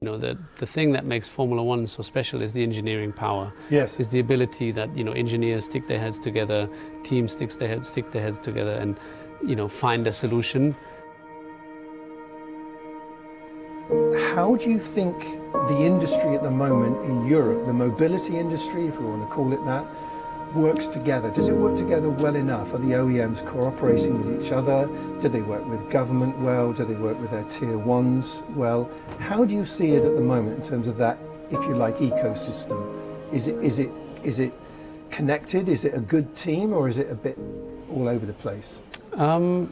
The thing that makes Formula One so special is the engineering power. Yes. Is the ability that, engineers stick their heads together, teams stick their heads together and, find a solution. How do you think the industry at the moment in Europe, the mobility industry, if we want to call it that, works together? Does it work together well enough? Are the OEMs cooperating with each other? Do they work with government well? Do they work with their tier ones well? How do you see it at the moment in terms of that, if you like, ecosystem? Is it connected? Is it a good team, or is it a bit all over the place? Well,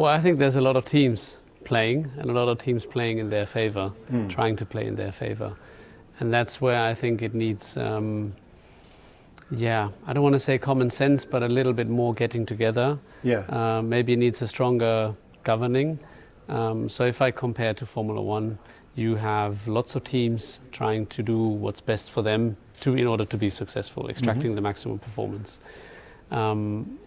I think there's a lot of teams playing, and a lot of teams playing in their favor, trying to play in their favor. And that's where I think it needs I don't want to say common sense, but a little bit more getting together. Yeah. Maybe it needs a stronger governing. So if I compare to Formula One, you have lots of teams trying to do what's best for them in order to be successful, extracting the maximum performance. Some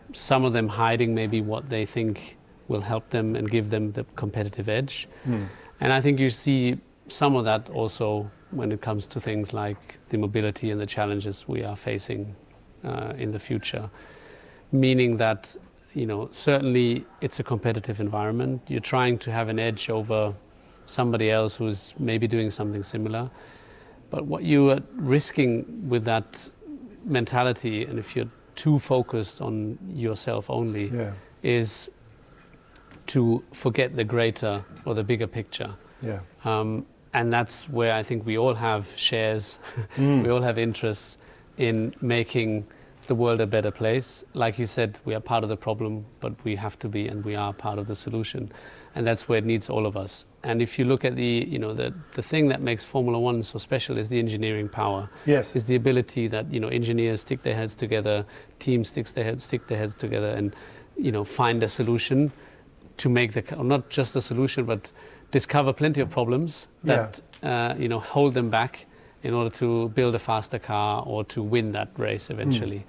of them hiding maybe what they think will help them and give them the competitive edge. And I think you see some of that also when it comes to things like the mobility and the challenges we are facing in the future. Meaning that, certainly it's a competitive environment. You're trying to have an edge over somebody else who's maybe doing something similar. But what you are risking with that mentality, and if you're too focused on yourself only, is to forget the greater or the bigger picture. And that's where I think we all have shares, we all have interests in making the world a better place. Like you said, we are part of the problem, but we have to be, and we are part of the solution. And that's where it needs all of us. And if you look at the thing that makes Formula One so special is the engineering power. Yes. Is the ability that, engineers stick their heads together, teams stick their heads together and, find a solution to make not just a solution, but discover plenty of problems that hold them back in order to build a faster car or to win that race eventually.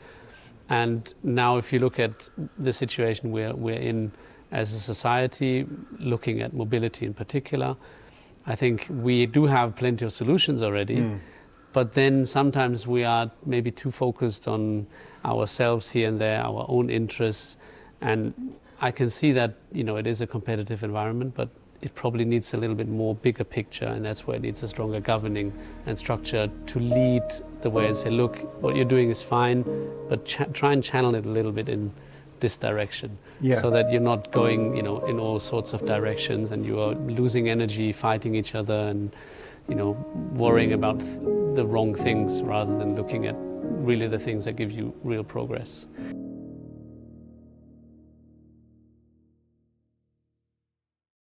And now if you look at the situation we're in as a society, looking at mobility in particular, I think we do have plenty of solutions already, but then sometimes we are maybe too focused on ourselves here and there, our own interests. And I can see that, it is a competitive environment, but it probably needs a little bit more bigger picture, and that's where it needs a stronger governing and structure to lead the way and say, look, what you're doing is fine, but try and channel it a little bit in this direction, so that you're not going, in all sorts of directions, and you are losing energy fighting each other and, worrying about the wrong things rather than looking at really the things that give you real progress.